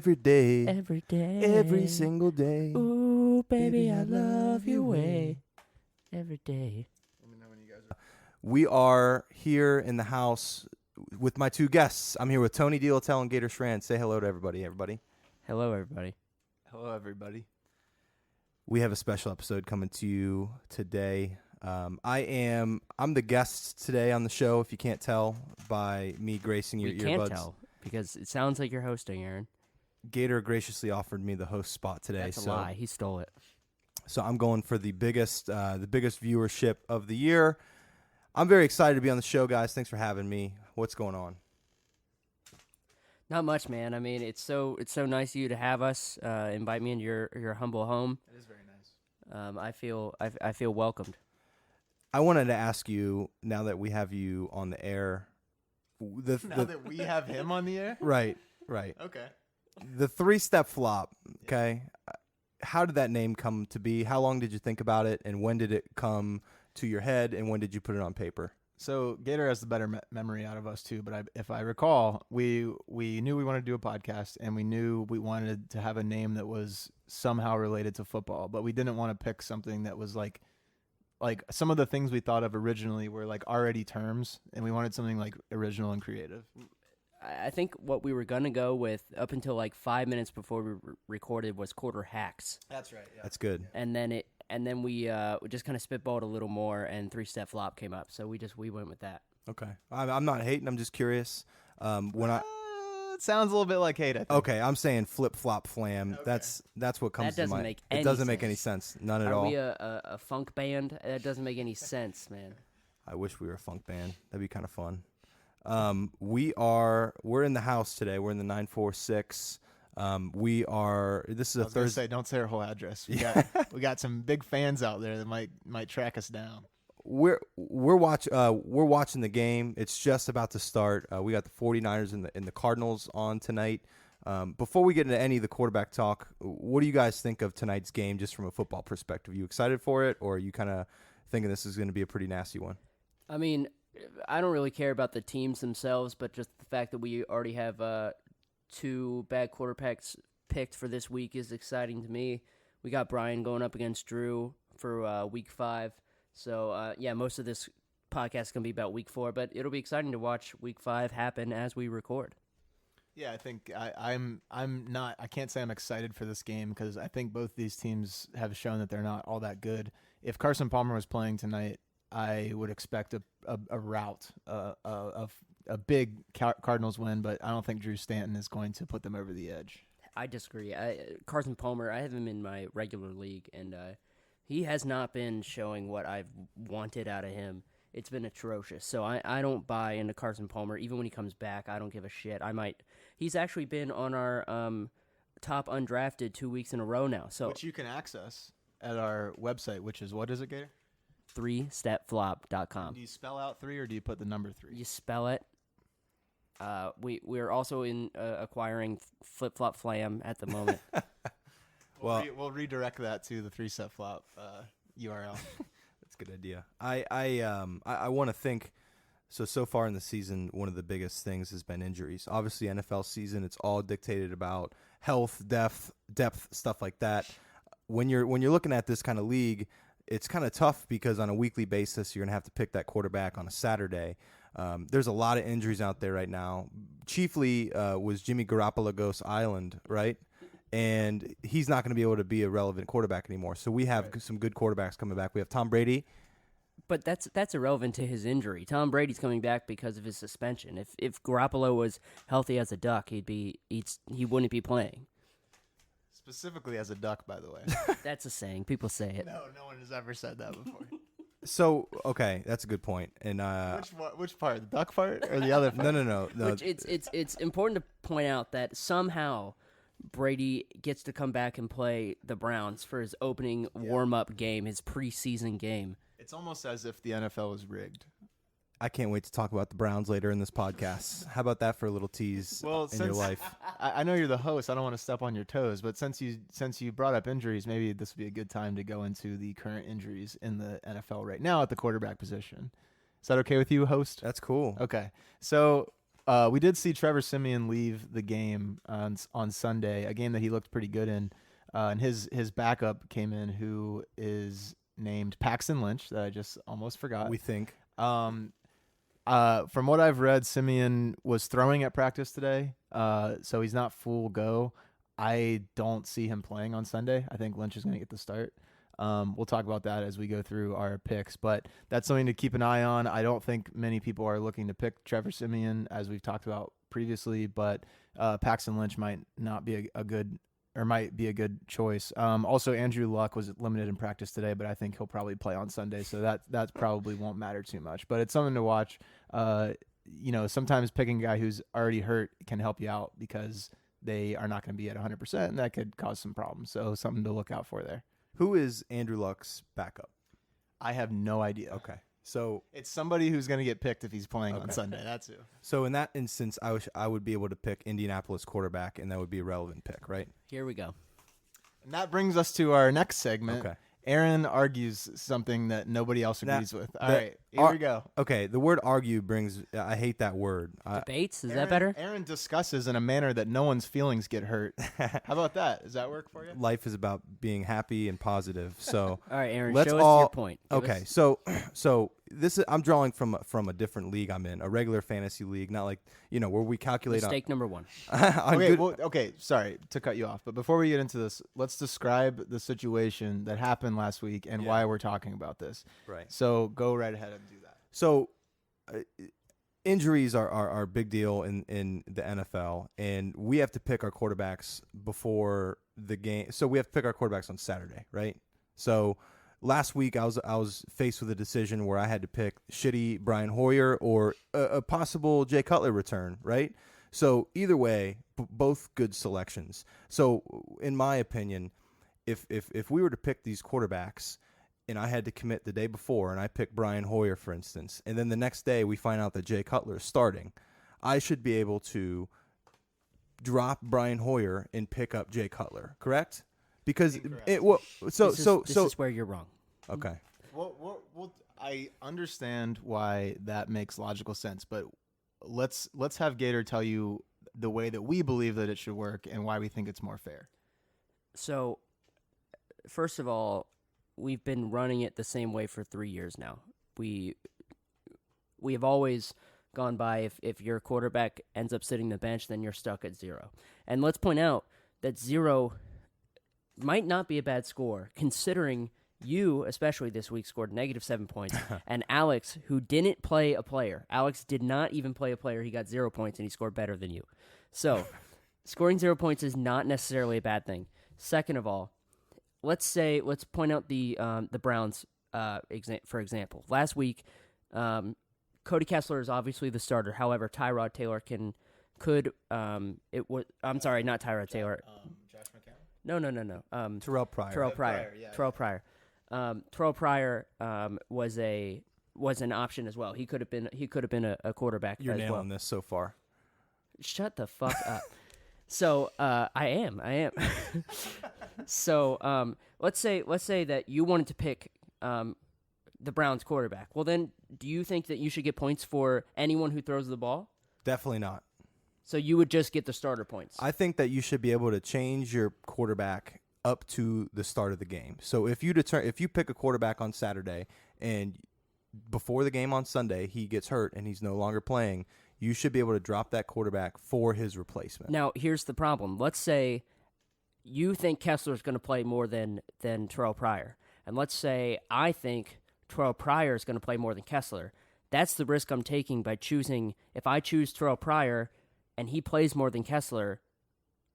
every day, Every day. every single day. Ooh, baby, I love your way. Every day. Let me know when you guys are. We are here in the house with my two guests. I'm here with Tony Dilatel and Gator Schran. Say hello to everybody, everybody. Hello, everybody. Hello, everybody. We have a special episode coming to you today. I'm the guest today on the show, if you can't tell by me gracing your We earbuds. can't tell because it sounds like you're hosting, Aaron. Gator graciously offered me the host spot today. That's a lie. He stole it. So I'm going for the biggest viewership of the year. I'm very excited to be on the show, guys. Thanks for having me. What's going on? Not much, man. I mean, it's so nice of you to have us. Invite me into your humble home. It is very nice. I feel welcomed. I wanted to ask you, now that we have you on the air, that we have him on the air? right. Okay. The 3-step flop, okay? How did that name come to be? How long did you think about it, and when did it come to your head, and when did you put it on paper? So Gator has the better memory out of us too, but if I recall, we knew we wanted to do a podcast, and we knew we wanted to have a name that was somehow related to football, but we didn't want to pick something that was like some of the things we thought of originally were like already terms, and we wanted something like original and creative. I think what we were gonna go with up until like 5 minutes before we recorded was quarter hacks. That's right. Yeah. That's good. And then we just kind of spitballed a little more, and 3-step flop came up. So we went with that. Okay. I'm not hating. I'm just curious. It sounds a little bit like hate. I think. Okay, I'm saying flip flop flam. Okay. That's what comes That to mind. doesn't make any It doesn't make sense. any sense. None at Are all. we a funk band? That doesn't make any sense, man. I wish we were a funk band. That'd be kind of fun. We're in the house today. We're in the 946. This is a Thursday. Don't say our whole address. We got some big fans out there that might track us down. We're watching the game. It's just about to start. We got the 49ers and the Cardinals on tonight. Before we get into any of the quarterback talk, what do you guys think of tonight's game just from a football perspective? Are you excited for it, or are you kind of thinking this is going to be a pretty nasty one? I mean, I don't really care about the teams themselves, but just the fact that we already have 2 bad quarterbacks picked for this week is exciting to me. We got Brian going up against Drew for week 5. So, most of this podcast is going to be about week 4, but it'll be exciting to watch week 5 happen as we record. Yeah, I think I'm not. I can't say I'm excited for this game because I think both these teams have shown that they're not all that good. If Carson Palmer was playing tonight, I would expect a rout, a big Cardinals win, but I don't think Drew Stanton is going to put them over the edge. I disagree. Carson Palmer, I have him in my regular league, and he has not been showing what I've wanted out of him. It's been atrocious. So I don't buy into Carson Palmer. Even when he comes back, I don't give a shit. He's actually been on our top undrafted 2 weeks in a row now. So which you can access at our website, which is, what is it, Gator? 3stepflop.com. Do you spell out 3 or do you put the number 3? You spell it. We're also in acquiring Flip Flop Flam at the moment. We'll redirect that to the 3-step flop URL. That's a good idea. I want to think. So far in the season, one of the biggest things has been injuries. Obviously, NFL season, it's all dictated about health, depth, stuff like that. When you're looking at this kind of league, it's kind of tough because on a weekly basis, you're going to have to pick that quarterback on a Saturday. There's a lot of injuries out there right now. Chiefly was Jimmy Garoppolo goes Island, right? And he's not going to be able to be a relevant quarterback anymore. So we have some good quarterbacks coming back. We have Tom Brady. But that's irrelevant to his injury. Tom Brady's coming back because of his suspension. If Garoppolo was healthy as a duck, he wouldn't be playing. Specifically as a duck, by the way. That's a saying. People say it. No one has ever said that before. So, okay, that's a good point. And which part, the duck part or the other part? No. Which it's important to point out that somehow Brady gets to come back and play the Browns for his opening warm-up game, his preseason game. It's almost as if the NFL was rigged. I can't wait to talk about the Browns later in this podcast. How about that for a little tease in your life? I know you're the host. I don't want to step on your toes, but since you brought up injuries, maybe this would be a good time to go into the current injuries in the NFL right now at the quarterback position. Is that okay with you, host? That's cool. Okay. So we did see Trevor Siemian leave the game on Sunday, a game that he looked pretty good in. And his backup came in, who is named Paxton Lynch, that I just almost forgot. We think. From what I've read, Siemian was throwing at practice today, so he's not full go. I don't see him playing on Sunday. I think Lynch is going to get the start. We'll talk about that as we go through our picks, but that's something to keep an eye on. I don't think many people are looking to pick Trevor Siemian, as we've talked about previously, but Paxton Lynch might not be a good choice. Also, Andrew Luck was limited in practice today, but I think he'll probably play on Sunday, so that probably won't matter too much. But it's something to watch. Sometimes picking a guy who's already hurt can help you out because they are not going to be at 100%, and that could cause some problems. So something to look out for there. Who is Andrew Luck's backup? I have no idea. Okay. So it's somebody who's going to get picked if he's playing on Sunday. That's who. So in that instance, I would be able to pick Indianapolis quarterback, and that would be a relevant pick, right? Here we go. And that brings us to our next segment. Okay. Aaron argues something that nobody else agrees with. All right, here we go. Okay, the word argue brings, I hate that word. Debates? Is that better? Aaron discusses in a manner that no one's feelings get hurt. How about that? Does that work for you? Life is about being happy and positive. So all right, Aaron, let's show all, us your point. Okay, so this is, I'm drawing from a different league I'm in, a regular fantasy league, not like, where we calculate Mistake number one. Sorry to cut you off, but before we get into this, let's describe the situation that happened last week and why we're talking about this. Right. So go right ahead and do that. So injuries are a big deal in the NFL, and we have to pick our quarterbacks before the game. So we have to pick our quarterbacks on Saturday, right? So last week I was faced with a decision where I had to pick shitty Brian Hoyer or a possible Jay Cutler return, right? So either way, both good selections. So in my opinion, if we were to pick these quarterbacks and I had to commit the day before and I picked Brian Hoyer, for instance, and then the next day we find out that Jay Cutler is starting, I should be able to drop Brian Hoyer and pick up Jay Cutler, correct? Because this is where you're wrong. Okay. Well, I understand why that makes logical sense, but let's have Gator tell you the way that we believe that it should work and why we think it's more fair. So, first of all, we've been running it the same way for 3 years now. We have always gone by if your quarterback ends up sitting the bench, then you're stuck at 0. And let's point out that 0 might not be a bad score, considering you, especially this week, scored -7 points, and Alex, who didn't play a player, Alex did not even play a player, he got 0 points, and he scored better than you. So, scoring 0 points is not necessarily a bad thing. Second of all, let's point out the Browns, for example. Last week, Cody Kessler is obviously the starter. However, Tyrod Taylor not Tyrod Taylor. Josh McCown? No. Terrell Pryor. Terrell Pryor was an option as well. He could have been a quarterback. You're as nailing well. this so far. Shut the fuck up. So I am. So let's say that you wanted to pick the Browns quarterback. Well, then, do you think that you should get points for anyone who throws the ball? Definitely not. So you would just get the starter points. I think that you should be able to change your quarterback up to the start of the game. So if you pick a quarterback on Saturday and before the game on Sunday he gets hurt and he's no longer playing, you should be able to drop that quarterback for his replacement. Now, here's the problem. Let's say you think Kessler's going to play more than Terrell Pryor. And let's say I think Terrell Pryor is going to play more than Kessler. That's the risk I'm taking by choosing. If I choose Terrell Pryor and he plays more than Kessler,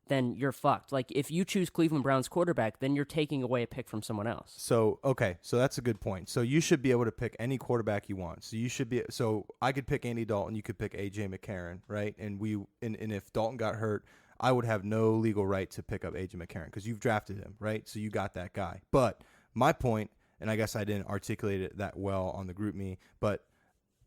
then you're fucked. Like, if you choose Cleveland Browns quarterback, then you're taking away a pick from someone else. So that's a good point. So you should be able to pick any quarterback you want. So I could pick Andy Dalton, you could pick AJ McCarron, right? And if Dalton got hurt, I would have no legal right to pick up AJ McCarron because you've drafted him, right? So you got that guy. But my point, and I guess I didn't articulate it that well on the group me, but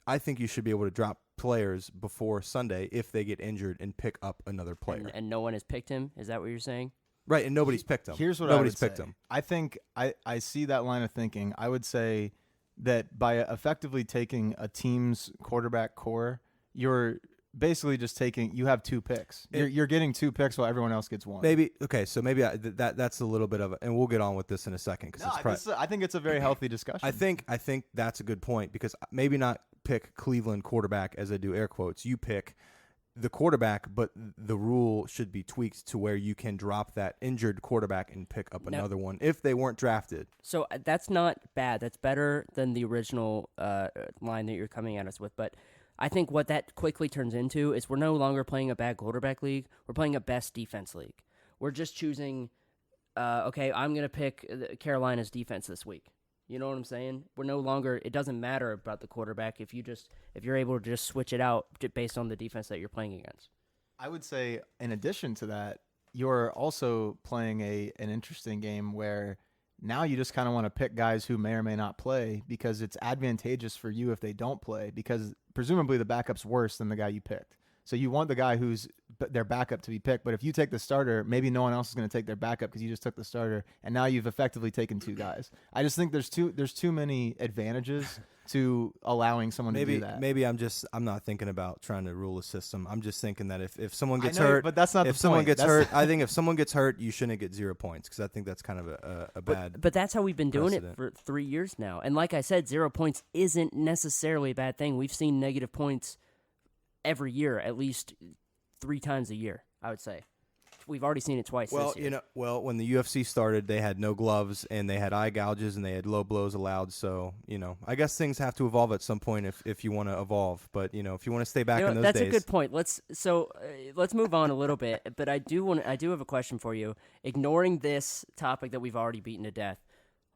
I think you should be able to drop players before Sunday if they get injured and pick up another player. And no one has picked him? Is that what you're saying? Right, and nobody's picked him. Here's what nobody's I would picked say. him. I think I see that line of thinking. I would say that by effectively taking a team's quarterback core, you're basically just taking. You have 2 picks. You're getting 2 picks while everyone else gets 1. Maybe okay. So maybe that's a little bit of, and we'll get on with this in a second because I think it's a very healthy discussion. I think that's a good point because maybe not pick Cleveland quarterback as I do air quotes. You pick the quarterback, but the rule should be tweaked to where you can drop that injured quarterback and pick up another one if they weren't drafted. So that's not bad. That's better than the original line that you're coming at us with. But I think what that quickly turns into is we're no longer playing a bad quarterback league. We're playing a best defense league. We're just choosing, okay, I'm going to pick Carolina's defense this week. You know what I'm saying? We're no longer. It doesn't matter about the quarterback if you're able to just switch it out based on the defense that you're playing against. I would say, in addition to that, you're also playing an interesting game where now you just kind of want to pick guys who may or may not play because it's advantageous for you if they don't play because presumably the backup's worse than the guy you picked. So you want the guy who's their backup to be picked, but if you take the starter, maybe no one else is going to take their backup because you just took the starter, and now you've effectively taken 2 guys. I just think there's too many advantages to allowing someone to do that. Maybe I'm not thinking about trying to rule a system. I'm just thinking that if someone gets hurt, but that's not if the someone point. gets hurt, I think if someone gets hurt, you shouldn't get 0 points because I think that's kind of a bad. But that's how we've been doing precedent. it for 3 years now, and like I said, 0 points isn't necessarily a bad thing. We've seen negative points every year, at least 3 times a year, I would say. We've already seen it twice this year. When the UFC started, they had no gloves and they had eye gouges and they had low blows allowed. So, I guess things have to evolve at some point if you want to evolve. But, if you want to stay back in those that's days. a good point. Let's move on a little bit. But I do have a question for you. Ignoring this topic that we've already beaten to death,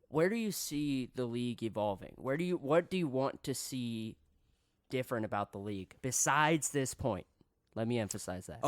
where do you see the league evolving? What do you want to see different about the league besides this point? Let me emphasize that.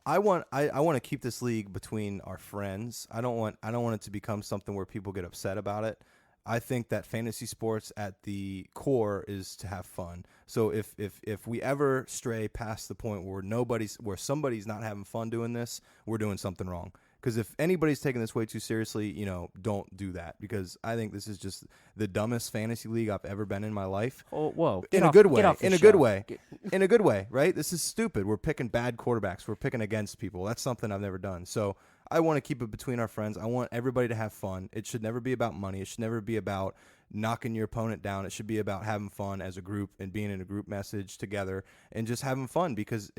I want to keep this league between our friends. I don't want it to become something where people get upset about it. I think that fantasy sports at the core is to have fun. So if we ever stray past the point where somebody's not having fun doing this, we're doing something wrong. Because if anybody's taking this way too seriously, don't do that. Because I think this is just the dumbest fantasy league I've ever been in my life. Oh, whoa! In a good way, right? This is stupid. We're picking bad quarterbacks. We're picking against people. That's something I've never done. So I want to keep it between our friends. I want everybody to have fun. It should never be about money. It should never be about knocking your opponent down. It should be about having fun as a group and being in a group message together and just having fun because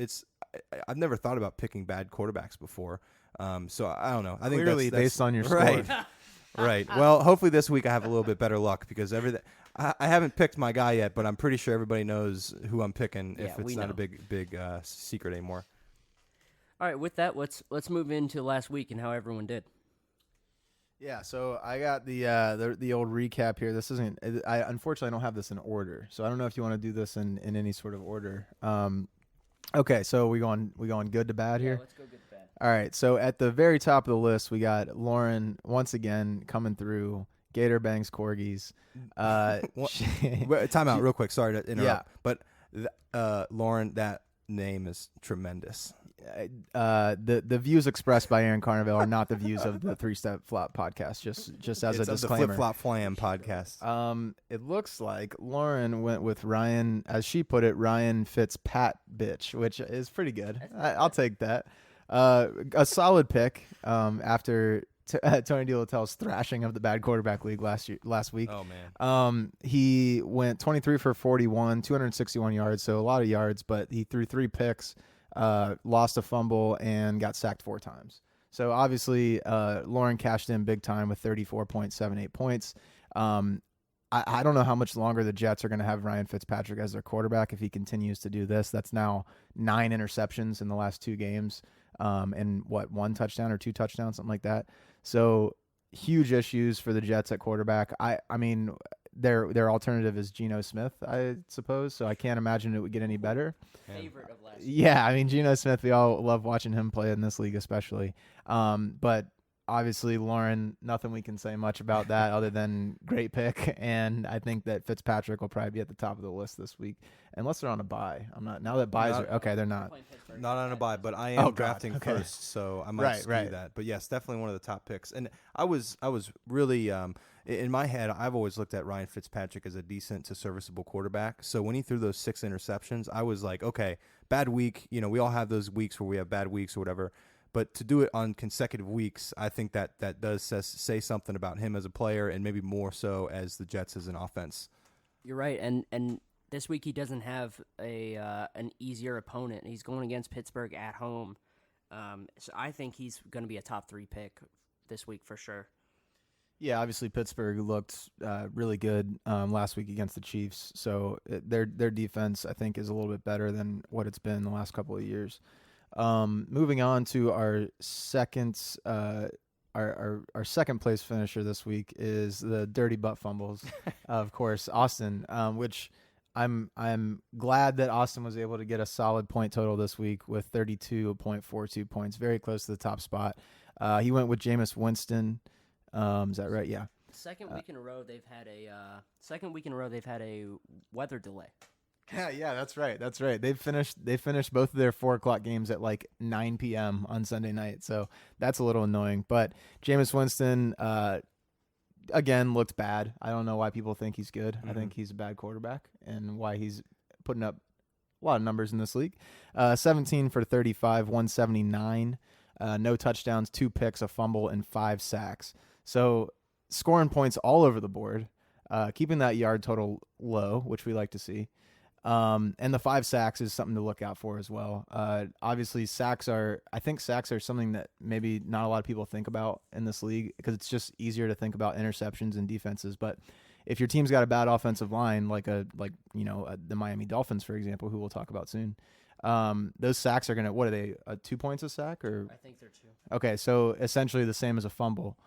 I've never thought about picking bad quarterbacks before. So I don't know. I think clearly that's based on your score. Right. Right. Well, hopefully this week I have a little bit better luck because I haven't picked my guy yet, but I'm pretty sure everybody knows who I'm picking if it's not a big secret anymore. All right. With that, let's move into last week and how everyone did. Yeah, so I got the old recap here. This isn't. Unfortunately I don't have this in order, so I don't know if you want to do this in any sort of order. Okay, so we going good to bad here. Yeah, let's go good to bad. All right, so at the very top of the list, we got Lauren once again coming through. Gator Bangs Corgis. Time out real quick. Sorry to interrupt. Yeah. But Lauren, that name is tremendous. The views expressed by Aaron Carnevale are not the views of the 3-Step Flop podcast. Just as a disclaimer. The Flip Flop Flam podcast. It looks like Lauren went with Ryan, as she put it, Ryan Fitz Pat bitch, which is pretty good. I'll take that. A solid pick. After Tony DeLaTelle's thrashing of the bad quarterback league last week. Oh man. He went 23 for 41, 261 yards, so a lot of yards, but he threw 3 picks. Lost a fumble and got sacked 4 times. So obviously, Lauren cashed in big time with 34.78 points. I don't know how much longer the Jets are going to have Ryan Fitzpatrick as their quarterback if he continues to do this. That's now 9 interceptions in the last 2 games, and 1 touchdown or 2 touchdowns, something like that. So huge issues for the Jets at quarterback. I mean, their alternative is Geno Smith, I suppose. So I can't imagine it would get any better. Favorite of last year. Yeah, I mean, Geno Smith, we all love watching him play in this league especially. But obviously, Lauren, nothing we can say much about that other than great pick. And I think that Fitzpatrick will probably be at the top of the list this week, unless they're on a bye. I'm not. Now that buys are okay, they're not. Not on a bye, but I am drafting first, so I might do that. But yes, definitely one of the top picks. And I was really in my head, I've always looked at Ryan Fitzpatrick as a decent to serviceable quarterback. So when he threw those 6 interceptions, I was like, okay, bad week. You know, we all have those weeks where we have bad weeks or whatever. But to do it on consecutive weeks, I think that does say something about him as a player and maybe more so as the Jets as an offense. You're right, and this week he doesn't have an easier opponent. He's going against Pittsburgh at home. So I think he's going to be a top 3 pick this week for sure. Yeah, obviously Pittsburgh looked really good last week against the Chiefs. So their defense, I think, is a little bit better than what it's been the last couple of years. Moving on to our second our second place finisher this week is the Dirty Butt Fumbles, of course, Austin, which I'm glad that Austin was able to get a solid point total this week with 32.42 points, very close to the top spot. He went with Jameis Winston. Is that right? Yeah. Second week in a row they've had a weather delay. Yeah, that's right. They finished both of their 4:00 games at like 9 p.m. on Sunday night, so that's a little annoying. But Jameis Winston, again, looked bad. I don't know why people think he's good. I think he's a bad quarterback, and why he's putting up a lot of numbers in this league. 17 for 35, 179, no touchdowns, 2 picks, a fumble, and 5 sacks. So scoring points all over the board, keeping that yard total low, which we like to see. And the 5 sacks is something to look out for as well. Obviously, I think sacks are something that maybe not a lot of people think about in this league because it's just easier to think about interceptions and defenses. But if your team's got a bad offensive line, like the Miami Dolphins, for example, who we'll talk about soon, those sacks are what are they? 2 points a sack, or I think they're 2. Okay, so essentially the same as a fumble.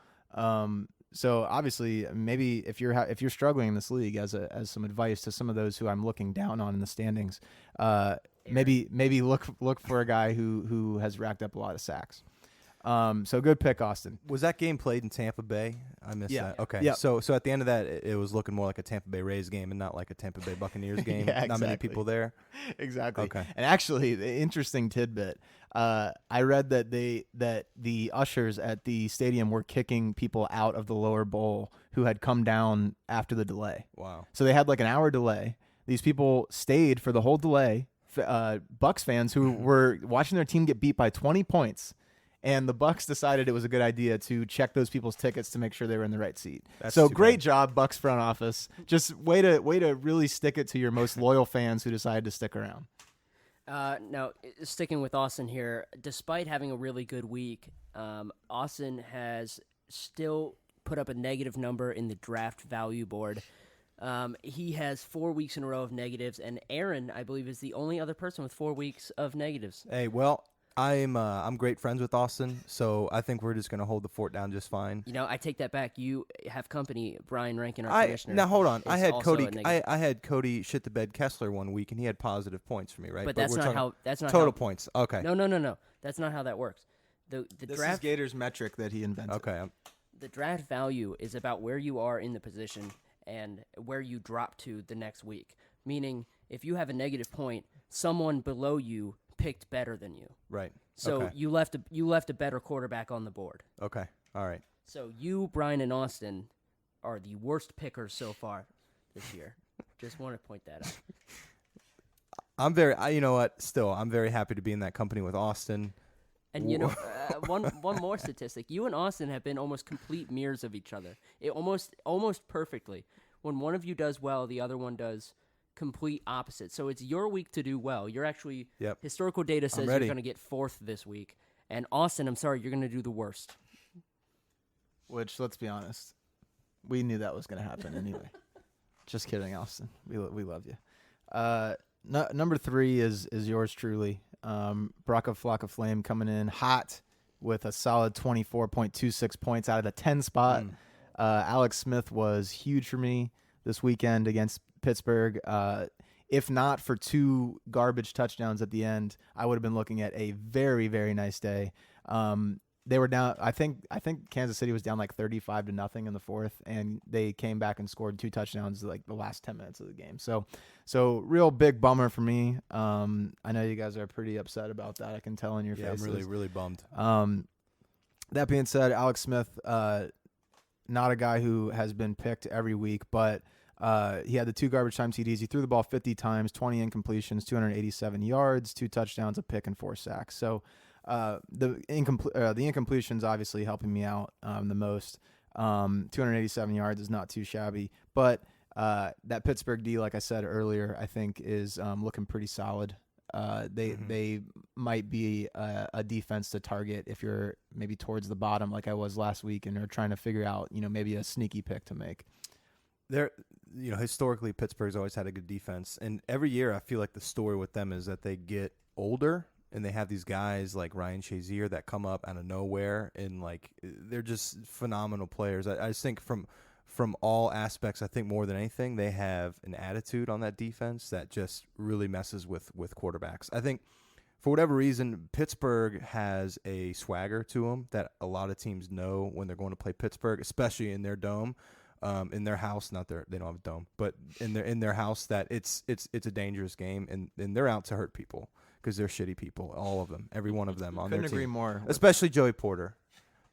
So obviously, maybe if you're struggling in this league, as some advice to some of those who I'm looking down on in the standings, maybe look for a guy who has racked up a lot of sacks. So good pick, Austin. Was that game played in Tampa Bay? I missed that. Okay. Yeah. So at the end of that, it was looking more like a Tampa Bay Rays game and not like a Tampa Bay Buccaneers game. Yeah, Not many people there. Exactly. Okay. And actually, the interesting tidbit, I read that the ushers at the stadium were kicking people out of the lower bowl who had come down after the delay. Wow. So they had like an hour delay. These people stayed for the whole delay. Bucs fans who were watching their team get beat by 20 points. And the Bucs decided it was a good idea to check those people's tickets to make sure they were in the right seat. So great job, Bucs front office. Just way to really stick it to your most loyal fans who decided to stick around. Now, sticking with Austin here, despite having a really good week, Austin has still put up a negative number in the draft value board. He has 4 weeks in a row of negatives, and Aaron, I believe, is the only other person with 4 weeks of negatives. Hey, well, I'm great friends with Austin, so I think we're just going to hold the fort down just fine. You know, I take that back. You have company. Brian Rankin, our commissioner. Now hold on. I had Cody shit the bed Kessler one week, and he had positive points for me, right? But that's not how. That's not total points. Okay. No. That's not how that works. The this draft is Gator's metric that he invented. Okay. The draft value is about where you are in the position and where you drop to the next week. Meaning, if you have a negative point, someone below you picked better than you. Right. So okay. you left a better quarterback on the board. Okay. All right. So you, Brian, and Austin are the worst pickers so far this year. Just want to point that out. I'm very happy to be in that company with Austin. And you know, one more statistic. You and Austin have been almost complete mirrors of each other. It almost perfectly. When one of you does well, the other one does complete opposite. So it's your week to do well. You're actually historical data says you're going to get 4th this week. And Austin, I'm sorry, you're going to do the worst. Which, let's be honest, we knew that was going to happen anyway. Just kidding, Austin. We love you. Number 3 is yours truly. Brocca Flocka Flame coming in hot with a solid 24.26 points out of the 10 spot. Alex Smith was huge for me this weekend against Pittsburgh. If not for 2 garbage touchdowns at the end, I would have been looking at a very, very nice day. They were down. I think Kansas City was down like 35-0 in the 4th, and they came back and scored 2 touchdowns like the last 10 minutes of the game. So real big bummer for me. I know you guys are pretty upset about that. I can tell in your faces. Yeah, I'm really, really bummed. That being said, Alex Smith, not a guy who has been picked every week, but he had the 2 garbage time TDs. He threw the ball 50 times, 20 incompletions, 287 yards, 2 touchdowns, a pick, and 4 sacks. So the incompletions obviously helping me out the most. 287 yards is not too shabby, but that Pittsburgh D, like I said earlier, I think is looking pretty solid. They might be a defense to target if you're maybe towards the bottom like I was last week and are trying to figure out, maybe a sneaky pick to make. Historically Pittsburgh's always had a good defense, and every year I feel like the story with them is that they get older and they have these guys like Ryan Shazier that come up out of nowhere, and like they're just phenomenal players. I just think from all aspects, I think more than anything, they have an attitude on that defense that just really messes with quarterbacks. I think for whatever reason, Pittsburgh has a swagger to them that a lot of teams know when they're going to play Pittsburgh, especially in their dome, in their house. They don't have a dome, but in their house, that it's a dangerous game, and they're out to hurt people because they're shitty people, all of them, every one of them on their team. Couldn't agree more. Especially Joey Porter.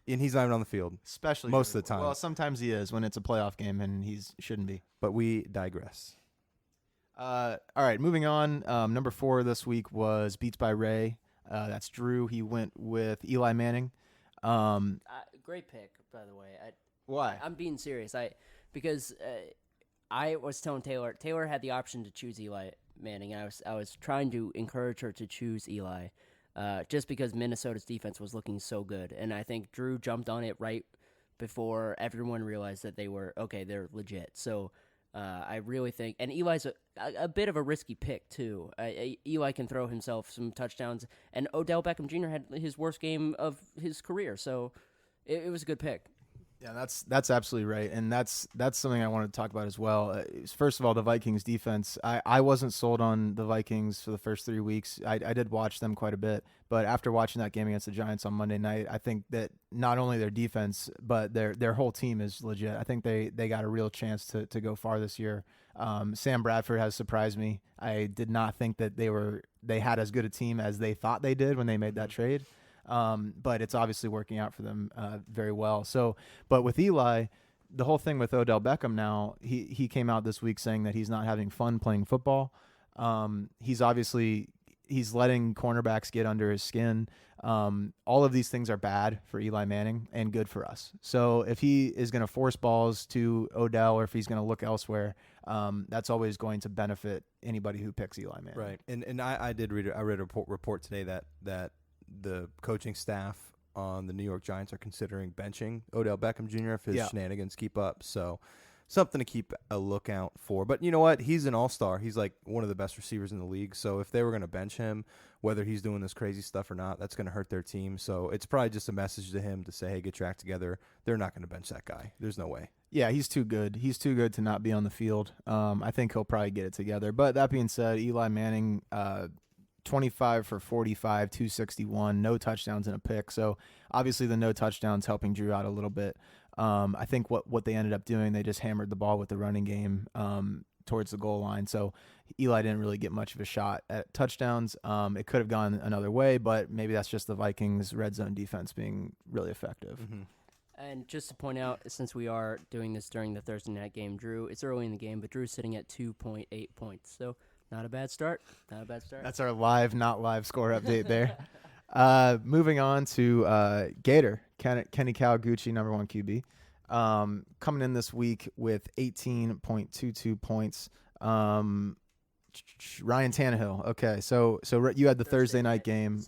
And he's not even on the field. Especially most of the time. Well, sometimes he is when it's a playoff game, and he shouldn't be. But we digress. All right, moving on. Number 4 this week was Beats by Ray. That's Drew. He went with Eli Manning. Great pick, by the way. Why? I'm being serious. Because I was telling Taylor. Taylor had the option to choose Eli Manning, and I was trying to encourage her to choose Eli. Just because Minnesota's defense was looking so good. And I think Drew jumped on it right before everyone realized that they're legit. So I really think, and Eli's a bit of a risky pick too. Eli can throw himself some touchdowns, and Odell Beckham Jr. had his worst game of his career. So it was a good pick. Yeah, that's absolutely right, and that's something I wanted to talk about as well. First of all, the Vikings defense. I wasn't sold on the Vikings for the first 3 weeks. I did watch them quite a bit, but after watching that game against the Giants on Monday night, I think that not only their defense, but their whole team is legit. I think they got a real chance to go far this year. Sam Bradford has surprised me. I did not think that they had as good a team as they thought they did when they made that trade. But it's obviously working out for them very well. So, but with Eli, the whole thing with Odell Beckham now, he came out this week saying that he's not having fun playing football. He's letting cornerbacks get under his skin. All of these things are bad for Eli Manning and good for us. So if he is going to force balls to Odell, or if he's going to look elsewhere, that's always going to benefit anybody who picks Eli Manning. Right. And I read a report today that the coaching staff on the New York Giants are considering benching Odell Beckham Jr. if his shenanigans keep up. So something to keep a lookout for. But you know what? He's an all-star. He's like one of the best receivers in the league. So if they were going to bench him, whether he's doing this crazy stuff or not, that's going to hurt their team. So it's probably just a message to him to say, hey, get your act together. They're not going to bench that guy. There's no way. Yeah, he's too good. He's too good to not be on the field. I think he'll probably get it together. But that being said, Eli Manning, 25 for 45, 261, no touchdowns and a pick. So obviously the no touchdowns helping Drew out a little bit. I think what they ended up doing, they just hammered the ball with the running game towards the goal line. So Eli didn't really get much of a shot at touchdowns. It could have gone another way, but maybe that's just the Vikings' red zone defense being really effective. Mm-hmm. And just to point out, since we are doing this during the Thursday night game, Drew, it's early in the game, but Drew's sitting at 2.8 points. So not a bad start. That's our live, not live score update there. Moving on to Gator, Kenny Kawaguchi, number 1 QB. Coming in this week with 18.22 points. Ryan Tannehill. Okay, so you had the Thursday night game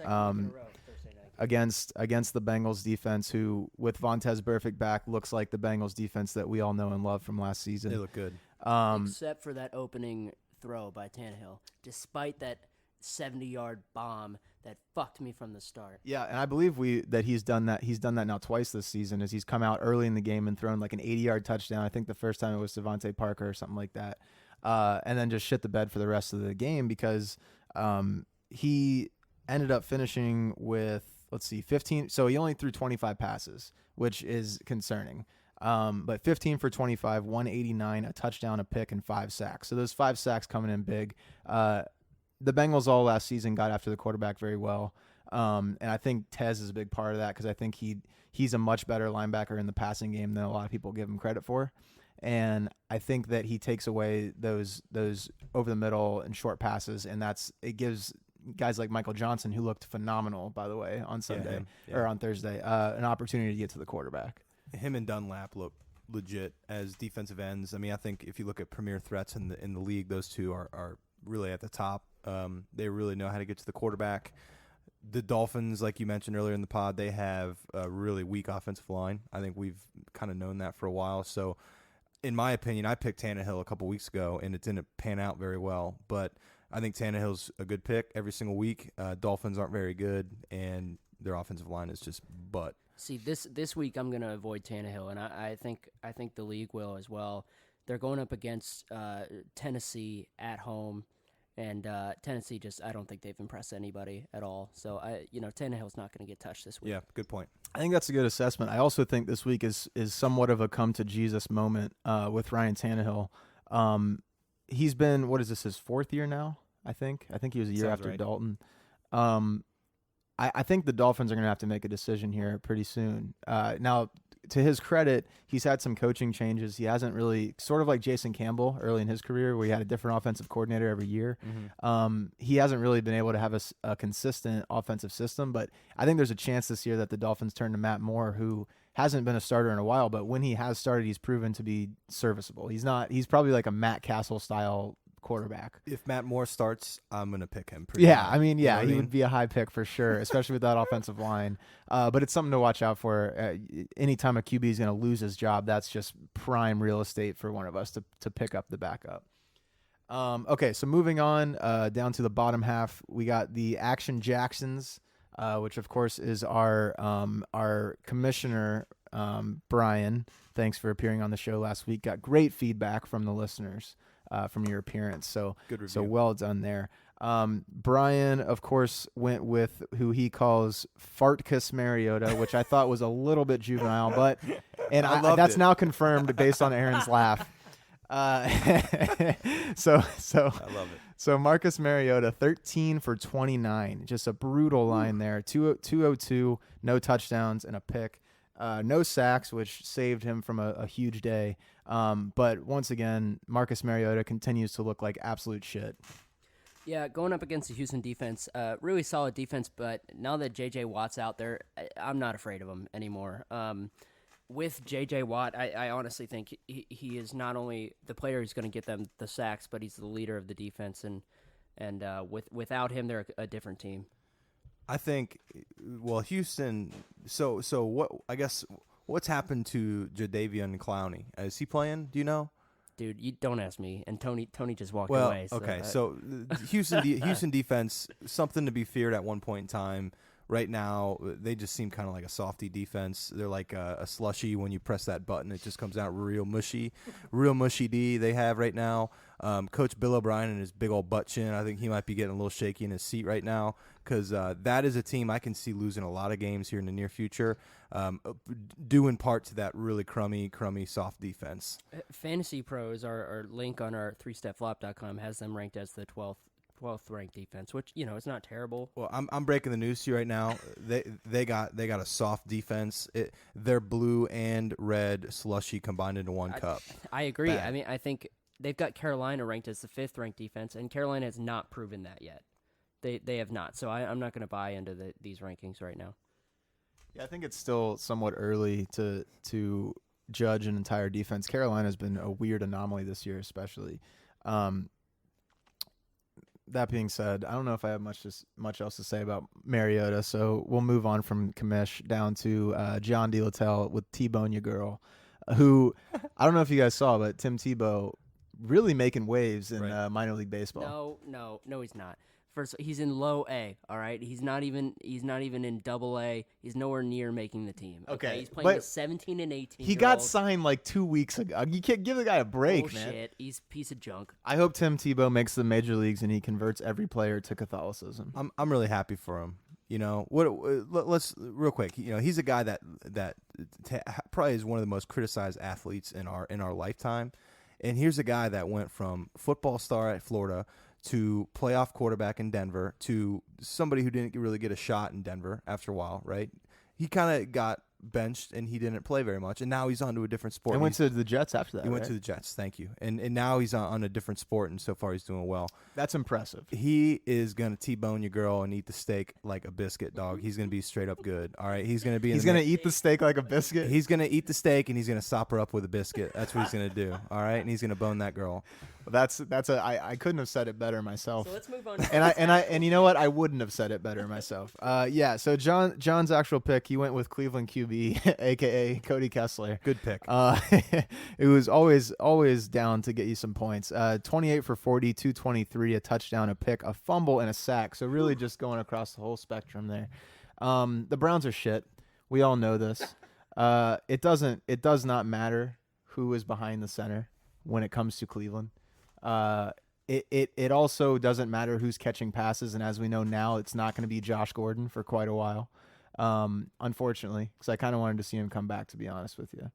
against the Bengals defense, who with Vontaze Burfict back looks like the Bengals defense that we all know and love from last season. They look good. Except for that opening throw by Tannehill, despite that 70-yard bomb that fucked me from the start. Yeah, and I believe that he's done that. He's done that now twice this season, as he's come out early in the game and thrown like an 80-yard touchdown. I think the first time it was Devontae Parker or something like that, and then just shit the bed for the rest of the game because he ended up finishing with 15. So he only threw 25 passes, which is concerning. But 15 for 25, 189, a touchdown, a pick, and 5 sacks. So those 5 sacks coming in big. The Bengals all last season got after the quarterback very well. And I think Tez is a big part of that because I think he's a much better linebacker in the passing game than a lot of people give him credit for. And I think that he takes away those over the middle and short passes, and it gives guys like Michael Johnson, who looked phenomenal, by the way, on Sunday or on Thursday, an opportunity to get to the quarterback. Him and Dunlap look legit as defensive ends. I mean, I think if you look at premier threats in the league, those two are really at the top. They really know how to get to the quarterback. The Dolphins, like you mentioned earlier in the pod, they have a really weak offensive line. I think we've kind of known that for a while. So, in my opinion, I picked Tannehill a couple weeks ago, and it didn't pan out very well. But I think Tannehill's a good pick every single week. Dolphins aren't very good, and their offensive line is just butt. See, this week I'm going to avoid Tannehill, and I think the league will as well. They're going up against Tennessee at home, and Tennessee I don't think they've impressed anybody at all. So Tannehill's not going to get touched this week. Yeah, good point. I think that's a good assessment. I also think this week is somewhat of a come to Jesus moment with Ryan Tannehill. He's been, what is this, his fourth year now? I think he was a year Sounds after right. Dalton. I think the Dolphins are going to have to make a decision here pretty soon. Now, to his credit, he's had some coaching changes. He hasn't really, sort of like Jason Campbell early in his career, where he had a different offensive coordinator every year. Mm-hmm. He hasn't really been able to have a consistent offensive system, but I think there's a chance this year that the Dolphins turn to Matt Moore, who hasn't been a starter in a while, but when he has started, he's proven to be serviceable. He's probably like a Matt Castle style quarterback. If Matt Moore starts, I'm going to pick him. I mean, he would be a high pick for sure, especially with that offensive line. But it's something to watch out for. Anytime a QB is going to lose his job, that's just prime real estate for one of us to pick up the backup. Okay, so moving on down to the bottom half, we got the Action Jacksons, which of course is our commissioner, Brian. Thanks for appearing on the show last week. Got great feedback from the listeners from your appearance. So Good review. So well done there. Brian, of course, went with who he calls Fartkus Mariota, which I thought was a little bit juvenile, but that's now confirmed based on Aaron's laugh. So I love it. So Marcus Mariota, 13 for 29, just a brutal line there. 202, no touchdowns and a pick. No sacks, which saved him from a huge day. But once again, Marcus Mariota continues to look like absolute shit. Yeah, going up against the Houston defense, really solid defense, but now that J.J. Watt's out there, I'm not afraid of him anymore. With J.J. Watt, I honestly think he is not only the player who's going to get them the sacks, but he's the leader of the defense, and without him, they're a different team. I think, Houston. So what? I guess what's happened to Jadeveon Clowney? Is he playing? Do you know? Dude, you don't ask me. And Tony just walked Well, away. okay. So Houston defense, something to be feared at one point in time. Right now, they just seem kind of like a softy defense. They're like a slushy. When you press that button, it just comes out real mushy D they have right now. Coach Bill O'Brien and his big old butt chin, I think he might be getting a little shaky in his seat right now because that is a team I can see losing a lot of games here in the near future, due in part to that really crummy soft defense. Fantasy Pros, our link on our 3stepflop.com has them ranked as the 12th ranked defense, which it's not terrible. Well, I'm breaking the news to you right now. They got a soft defense. They're blue and red slushy combined into one cup. I agree. Bad. I mean, I think they've got Carolina ranked as the 5th ranked defense, and Carolina has not proven that yet. They have not. So I'm not going to buy into these rankings right now. Yeah, I think it's still somewhat early to judge an entire defense. Carolina's been a weird anomaly this year, especially. That being said, I don't know if I have much else to say about Mariota, so we'll move on from Kamish down to John DeLattelle with T-Bone Your Girl, who I don't know if you guys saw, but Tim Tebow really making waves in minor league baseball. No, he's not. First, he's in low A. All right, he's not even in double A. He's nowhere near making the team. Okay, he's playing with 17 and 18. He got signed like 2 weeks ago. You can't give the guy a break, man. Bullshit. He's a piece of junk. I hope Tim Tebow makes the major leagues and he converts every player to Catholicism. I'm really happy for him. Let's real quick. He's a guy that probably is one of the most criticized athletes in our lifetime. And here's a guy that went from football star at Florida to playoff quarterback in Denver to somebody who didn't really get a shot in Denver after a while, right? He kind of got benched and he didn't play very much, and now he's on to a different sport. And went to the Jets after that. He went to the Jets, thank you. And now he's on a different sport, and so far he's doing well. That's impressive. He is going to T-bone your girl and eat the steak like a biscuit, dog. He's going to be straight up good, all right? He's going to be. He's going to eat the steak like a biscuit? He's going to eat the steak, and he's going to sop her up with a biscuit. That's what he's going to do, all right? And he's going to bone that girl. I couldn't have said it better myself. So let's move on. And you know what? I wouldn't have said it better myself. Yeah. So John's actual pick, he went with Cleveland QB, aka Cody Kessler. Good pick. It was always down to get you some points. 28 for 40, 223, a touchdown, a pick, a fumble, and a sack. So really just going across the whole spectrum there. The Browns are shit. We all know this. It does not matter who is behind the center when it comes to Cleveland. It also doesn't matter who's catching passes, and as we know now, it's not going to be Josh Gordon for quite a while, unfortunately, because I kind of wanted to see him come back, to be honest with you.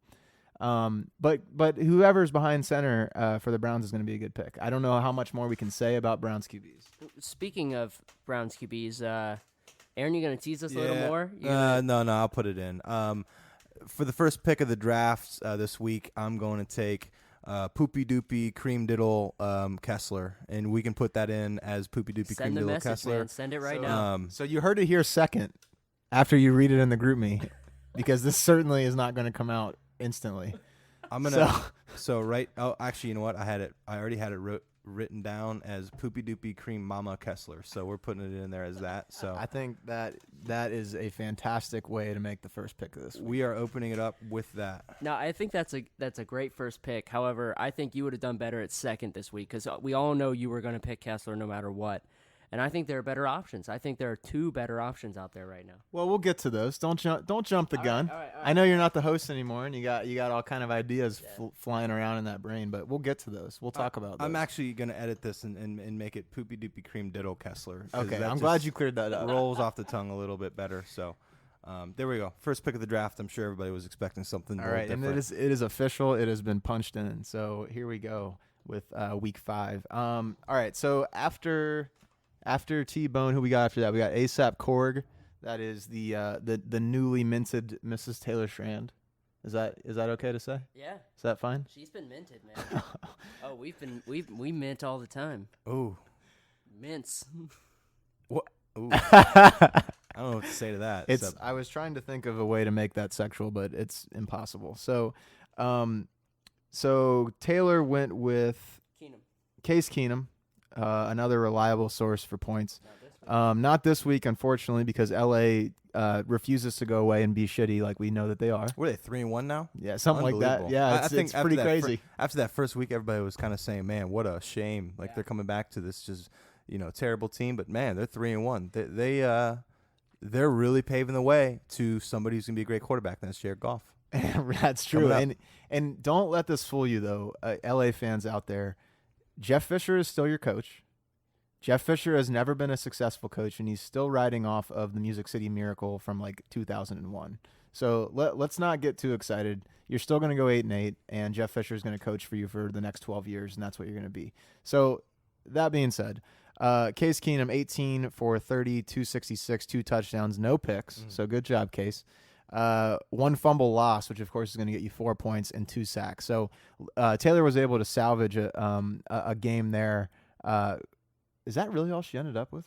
But whoever's behind center for the Browns is going to be a good pick. I don't know how much more we can say about Browns QBs. Speaking of Browns QBs, Aaron, you going to tease us a little more? No, I'll put it in. For the first pick of the draft this week, I'm going to take Poopy Doopy Cream Diddle Kessler, and we can put that in as Poopy Doopy Cream Diddle Kessler. Man. Send it right now. So you heard it here second after you read it in the group me, because this certainly is not going to come out instantly. I'm gonna. Oh, actually, you know what? I already had it written down as Poopy Doopy Cream Mama Kessler. So we're putting it in there as that. So I think that is a fantastic way to make the first pick of this week. We are opening it up with that. No, I think that's a great first pick. However, I think you would have done better at second this week, because we all know you were going to pick Kessler no matter what. And I think there are better options. I think there are two better options out there right now. Well, we'll get to those. Don't jump the gun. All right. I know you're not the host anymore, and you got all kind of ideas flying around in that brain. But we'll get to those. We'll talk about those. I'm actually going to edit this and make it Poopy Doopy Cream Diddle Kessler. Okay, I'm glad you cleared that up. Rolls off the tongue a little bit better. So there we go. First pick of the draft. I'm sure everybody was expecting something all right, different. And it is official. It has been punched in. So here we go with week 5. All right, so after T-Bone, who we got after that? We got ASAP Korg. That is the newly minted Mrs. Taylor Strand. Is that okay to say? Yeah. Is that fine? She's been minted, man. Oh, we mint all the time. Oh. Mints. What? Ooh. I don't know what to say to that. I was trying to think of a way to make that sexual, but it's impossible. So Taylor went with Case Keenum. Another reliable source for points. Not this week, unfortunately, because LA refuses to go away and be shitty like we know that they are. What are they, 3-1 now? Yeah, something like that. Yeah, it's pretty crazy. After that first week, everybody was kind of saying, man, what a shame. Like, they're coming back to this just, terrible team. But, man, they're 3-1. They're really paving the way to somebody who's going to be a great quarterback, and that's Jared Goff. That's true. And don't let this fool you, though, LA fans out there. Jeff Fisher is still your coach. Jeff Fisher has never been a successful coach, and he's still riding off of the Music City Miracle from like 2001. So let's not get too excited. You're still going to go 8-8, and Jeff Fisher is going to coach for you for the next 12 years, and that's what you're going to be. So that being said, Case Keenum, 18 for 30, 266, 2 touchdowns, no picks. So good job, Case. 1 fumble loss, which of course is going to get you 4 points and 2 sacks. So Taylor was able to salvage a game there. Is that really all she ended up with?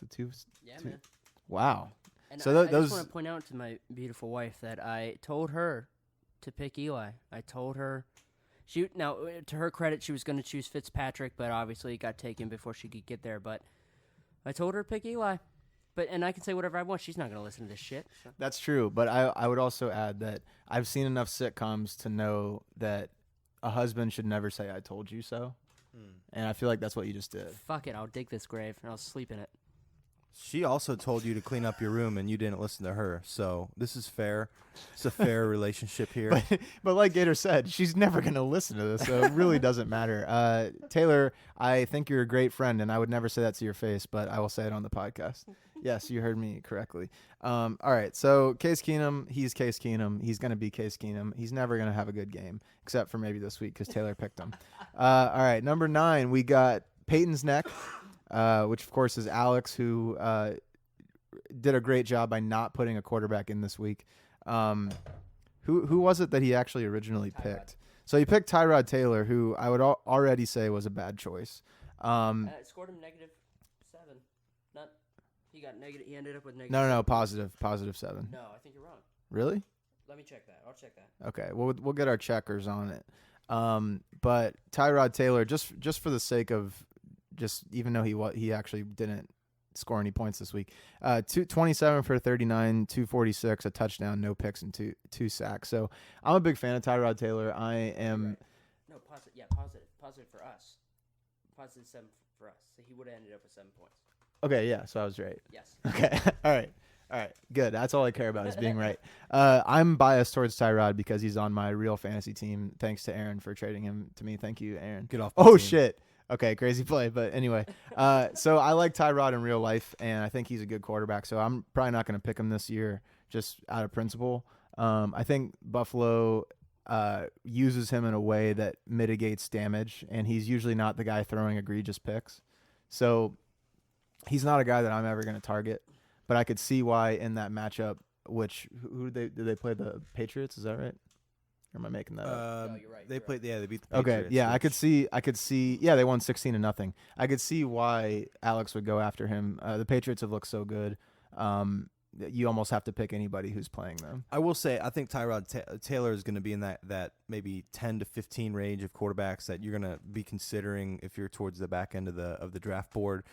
Yeah, man. Wow. And so I just want to point out to my beautiful wife that I told her to pick Eli. I told her. Now, to her credit, she was going to choose Fitzpatrick, but obviously it got taken before she could get there. But I told her to pick Eli. And I can say whatever I want. She's not going to listen to this shit. So. That's true. But I would also add that I've seen enough sitcoms to know that a husband should never say, I told you so. And I feel like that's what you just did. Fuck it. I'll dig this grave, and I'll sleep in it. She also told you to clean up your room, and you didn't listen to her. So this is fair. It's a fair relationship here. But like Gator said, she's never going to listen to this, so it really doesn't matter. Taylor, I think you're a great friend, and I would never say that to your face, but I will say it on the podcast. Yes, you heard me correctly. All right, so Case Keenum, he's Case Keenum. He's going to be Case Keenum. He's never going to have a good game, except for maybe this week because Taylor picked him. All right, number 9, we got Peyton's neck. which of course is Alex, who did a great job by not putting a quarterback in this week. Who was it that he actually originally picked? So he picked Tyrod Taylor, who I would already say was a bad choice. It scored him -7. Not he got negative. He ended up with negative. No, positive 7. No, I think you're wrong. Really? Let me check that. I'll check that. Okay, we'll get our checkers on it. But Tyrod Taylor, just for the sake of even though he actually didn't score any points this week, 27 for 39, 246, a touchdown, no picks, and two sacks. So I'm a big fan of Tyrod Taylor. I am. Right. No, positive. Yeah, positive for us. Positive 7 for us. So he would have ended up with 7 points. Okay, yeah. So I was right. Yes. Okay. All right. Good. That's all I care about is being right. I'm biased towards Tyrod because he's on my real fantasy team. Thanks to Aaron for trading him to me. Thank you, Aaron. Get off. Oh shit. Okay, crazy play. But anyway, so I like Tyrod in real life, and I think he's a good quarterback. So I'm probably not going to pick him this year just out of principle. I think Buffalo uses him in a way that mitigates damage, and he's usually not the guy throwing egregious picks. So he's not a guy that I'm ever going to target. But I could see why in that matchup, who did they play? The Patriots? Is that right? Or am I making that up? No, you're right. They played. Yeah, they beat the Okay, Patriots. yeah, I could see. Yeah, they won 16-0. I could see why Alex would go after him. The Patriots have looked so good. You almost have to pick anybody who's playing them. I will say, I think Tyrod Taylor is going to be in that maybe 10 to 15 range of quarterbacks that you're going to be considering if you're towards the back end of the draft board.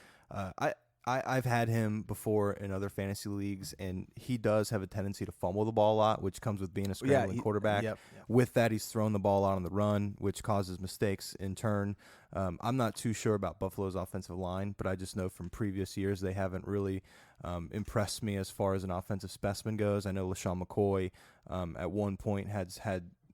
I've had him before in other fantasy leagues, and he does have a tendency to fumble the ball a lot, which comes with being a scrambling quarterback. Yep. With that, he's thrown the ball out on the run, which causes mistakes in turn. I'm not too sure about Buffalo's offensive line, but I just know from previous years they haven't really impressed me as far as an offensive specimen goes. I know LaShawn McCoy at one point had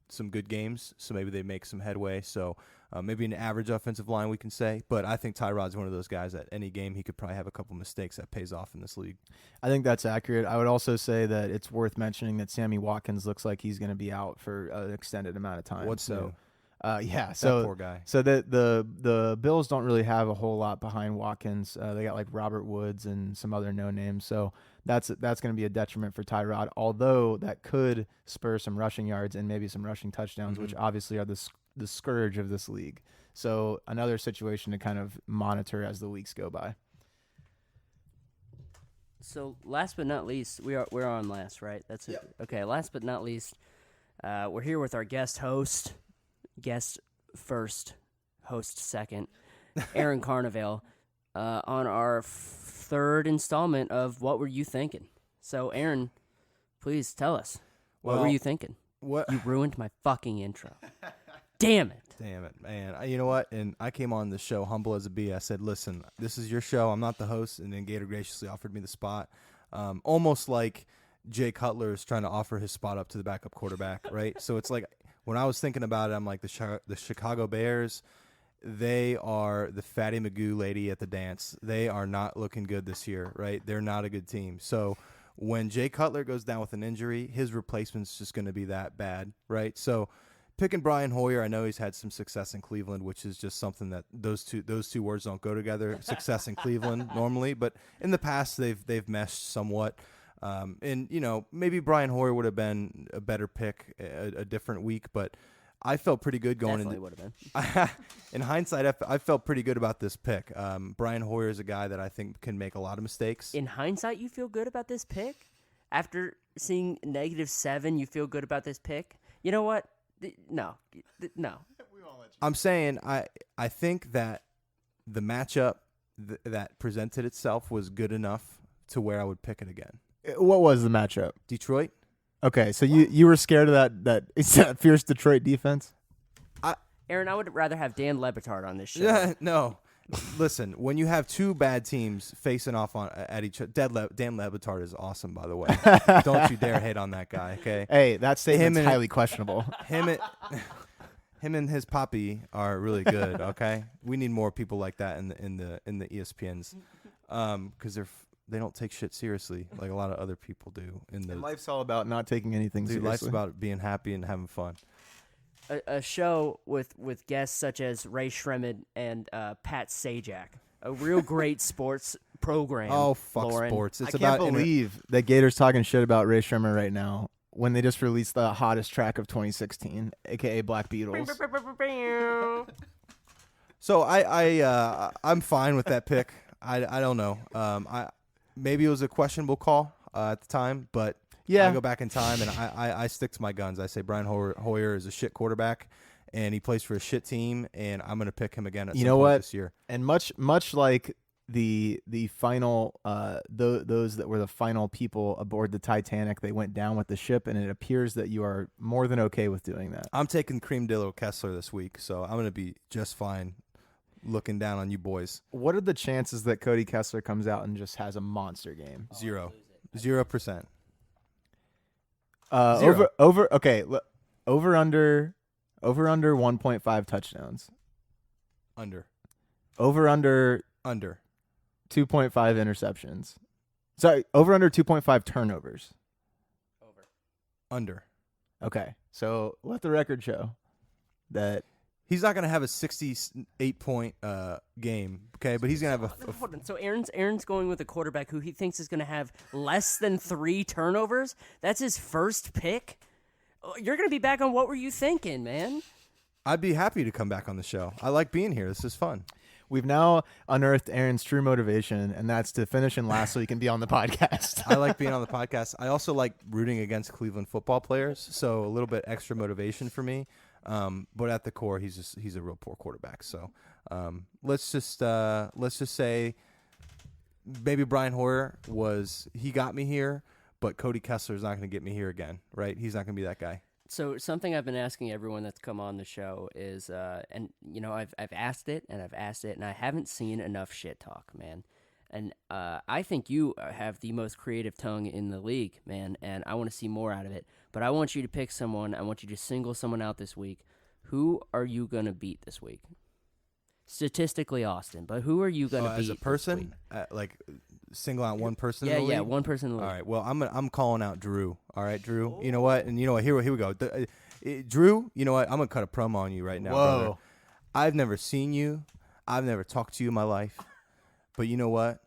some good games, so maybe they make some headway. So maybe an average offensive line, we can say. But I think Tyrod's one of those guys that any game he could probably have a couple mistakes that pays off in this league. I think that's accurate. I would also say that it's worth mentioning that Sammy Watkins looks like he's going to be out for an extended amount of time. What's new? Yeah, that poor guy. So the Bills don't really have a whole lot behind Watkins. They got like Robert Woods and some other no names. So that's going to be a detriment for Tyrod. Although that could spur some rushing yards and maybe some rushing touchdowns, which obviously are the scourge of this league. So another situation to kind of monitor as the weeks go by. So last but not least, we're on last, right? That's it. Yep. Okay. Last but not least, we're here with our guest first, host second, Aaron Carnevale, on our third installment of What Were You Thinking? So Aaron, please tell us, what were you thinking? What You ruined my fucking intro. Damn it. Damn it, man. You know what? And I came on the show humble as a bee. I said, listen, this is your show. I'm not the host. And then Gator graciously offered me the spot. Almost like Jay Cutler is trying to offer his spot up to the backup quarterback, right? So it's like when I was thinking about it, I'm like the Chicago Bears, they are the Fatty Magoo lady at the dance. They are not looking good this year, right? They're not a good team. So when Jay Cutler goes down with an injury, his replacement's just going to be that bad, right? So picking Brian Hoyer, I know he's had some success in Cleveland, which is just something that those two words don't go together. Success in Cleveland normally, but in the past they've meshed somewhat. And you know, maybe Brian Hoyer would have been a better pick a different week, but I felt pretty good going Definitely into. would have been. In hindsight, I felt pretty good about this pick. Brian Hoyer is a guy that I think can make a lot of mistakes. In hindsight, you feel good about this pick? After seeing -7, you feel good about this pick? You know what? No. I'm saying I think that the matchup that presented itself was good enough to where I would pick it again. What was the matchup? Detroit. Okay, so you were scared of that fierce Detroit defense? Aaron, I would rather have Dan Lebitard on this show. Yeah, no. Listen, when you have two bad teams facing off at each other, Dan Lebitard is awesome, by the way. Don't you dare hate on that guy, okay? Hey, that statement's highly questionable. Him and his poppy are really good, okay? We need more people like that in the ESPNs, because they don't take shit seriously like a lot of other people do. And life's all about not taking anything seriously. Life's about being happy and having fun. A show with guests such as Ray Shremmerd and Pat Sajak. a real great sports program. Oh, fuck Lauren. sports. It's I about can't believe that Gator's talking shit about Ray Sherman right now when they just released the hottest track of 2016, aka Black Beatles. So I'm fine with that pick. I don't know. Maybe it was a questionable call at the time, but Yeah. I go back in time and I stick to my guns. I say Brian Hoyer is a shit quarterback, and he plays for a shit team, and I'm going to pick him again at some point this year. And much like the final those that were the final people aboard the Titanic, they went down with the ship, and it appears that you are more than okay with doing that. I'm taking Cream Dillo Kessler this week, so I'm going to be just fine looking down on you boys. What are the chances that Cody Kessler comes out and just has a monster game? 0%. Over under 1.5 touchdowns. Under. Over under 2.5 interceptions. Sorry, over under 2.5 turnovers. Under. Okay. So let the record show that He's not going to have a 68-point game, okay? But he's going to have Hold on. So Aaron's going with a quarterback who he thinks is going to have less than 3 turnovers. That's his first pick. You're going to be back on what were you thinking, man? I'd be happy to come back on the show. I like being here. This is fun. we've now unearthed Aaron's true motivation, and that's to finish in last so he can be on the podcast. I like being on the podcast. I also like rooting against Cleveland football players, so a little bit extra motivation for me. But at the core, he's a real poor quarterback. So let's just say maybe Brian Hoyer got me here, but Cody Kessler is not going to get me here again, right? He's not going to be that guy. So something I've been asking everyone that's come on the show is, and you know, I've asked it and I've asked it, and I haven't seen enough shit talk, man. And I think you have the most creative tongue in the league, man, and I want to see more out of it. But I want you to pick someone. I want you to single someone out this week. Who are you gonna beat this week? Statistically, Austin, but who are you gonna beat as a person? Like single out one person. Yeah, in the league? one person. In the league. All right. Well, I'm calling out Drew. All right, Drew. Oh. You know what? And you know what? Here we go. Drew. You know what? I'm gonna cut a promo on you right now, brother. I've never seen you. I've never talked to you in my life. But you know what?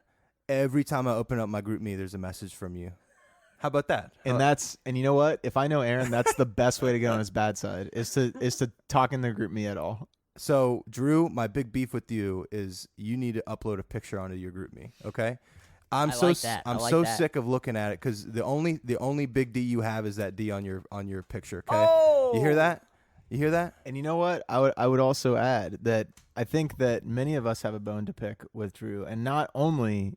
Every time I open up my group me, there's a message from you. How about that? And you know what? If I know Aaron, that's the best way to get on his bad side is to talk in the group me at all. So, Drew, my big beef with you is you need to upload a picture onto your group me, okay? I'm so sick of looking at it because the only big D you have is that D on your picture, okay? Oh! You hear that? You hear that? And you know what? I would also add that I think that many of us have a bone to pick with Drew, and not only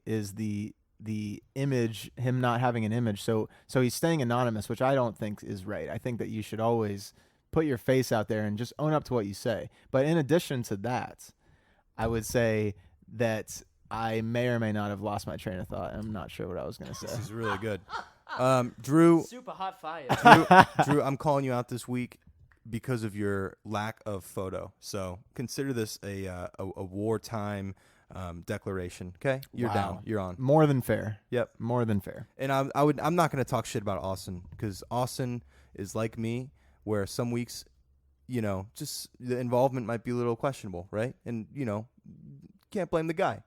is the image, him not having an image, so he's staying anonymous, which I don't think is right. I think that you should always put your face out there and just own up to what you say. But in addition to that, I would say that I may or may not have lost my train of thought. I'm not sure what I was going to say. This is really good. Drew, super hot fire. Drew, I'm calling you out this week because of your lack of photo. So consider this a wartime declaration. Okay, you're down. You're on. More than fair. Yep, more than fair. And I'm not going to talk shit about Austin because Austin is like me, where some weeks, you know, just the involvement might be a little questionable, right? And you know, can't blame the guy.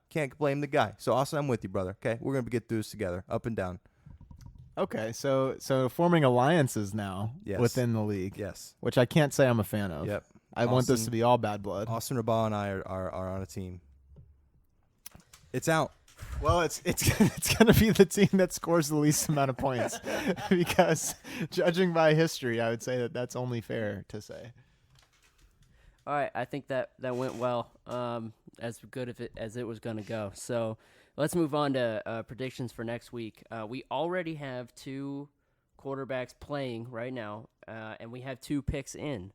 So Austin, I'm with you, brother. Okay, we're gonna get through this together, up and down. Okay, so forming alliances now within the league. Yes. Which I can't say I'm a fan of. Yep. I want this to be all bad blood. Austin Rabah and I are on a team. It's out. Well, it's going to be the team that scores the least amount of points because judging by history, I would say that that's only fair to say. All right, I think that went well, as good as it was going to go. So let's move on to predictions for next week. We already have 2 quarterbacks playing right now, and we have 2 picks in.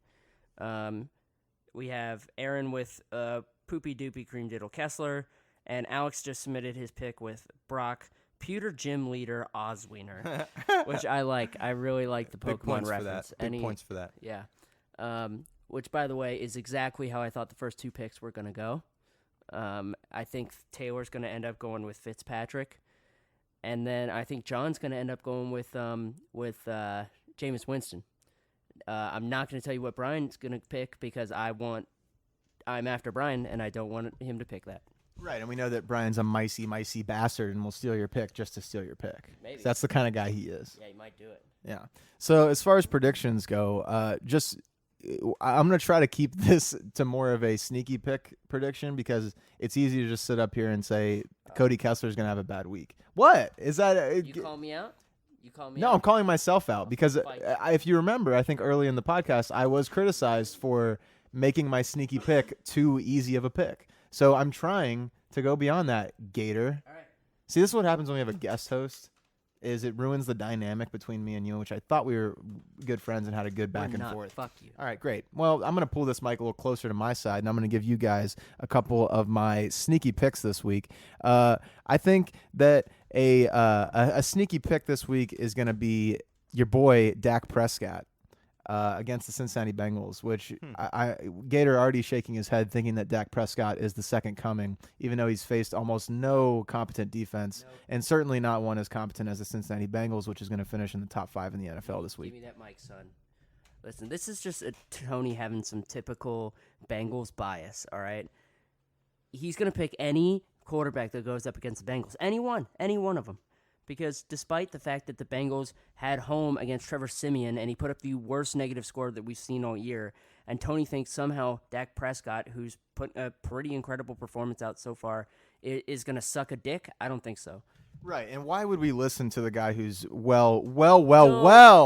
We have Aaron with Poopy Doopy Cream Diddle Kessler, and Alex just submitted his pick with Brock Pewter Gym Leader Oswiener, which I like. I really like the Pokemon reference. Big points for that. Yeah. Which, by the way, is exactly how I thought the first 2 picks were going to go. I think Taylor's going to end up going with Fitzpatrick. And then I think John's going to end up going with Jameis Winston. I'm not going to tell you what Brian's going to pick because I want I'm after Brian, and I don't want him to pick that. Right, and we know that Brian's a micey bastard and will steal your pick just to steal your pick. Maybe. So that's the kind of guy he is. Yeah, he might do it. Yeah. So as far as predictions go, I'm going to try to keep this to more of a sneaky pick prediction because it's easy to just sit up here and say Cody Kessler's going to have a bad week. What? Is that You call me out? You call me No, out? I'm calling myself out because if you remember, I think early in the podcast, I was criticized for making my sneaky pick too easy of a pick. So I'm trying to go beyond that, Gator. All right. See, this is what happens when we have a guest host, is it ruins the dynamic between me and you, which I thought we were good friends and had a good back We're and not. forth. Fuck you. All right, great. Well, I'm going to pull this mic a little closer to my side, and I'm going to give you guys a couple of my sneaky picks this week. I think that a sneaky pick this week is going to be your boy Dak Prescott against the Cincinnati Bengals, which Gator already shaking his head thinking that Dak Prescott is the second coming, even though he's faced almost no competent defense, and certainly not one as competent as the Cincinnati Bengals, which is going to finish in the top 5 in the NFL this week. Give me that mic, son. Listen, this is just Tony having some typical Bengals bias, all right? He's going to pick any quarterback that goes up against the Bengals. Any one of them. Because despite the fact that the Bengals had home against Trevor Siemian and he put up the worst negative score that we've seen all year, and Tony thinks somehow Dak Prescott, who's put a pretty incredible performance out so far, is going to suck a dick, I don't think so. Right, and why would we listen to the guy who's well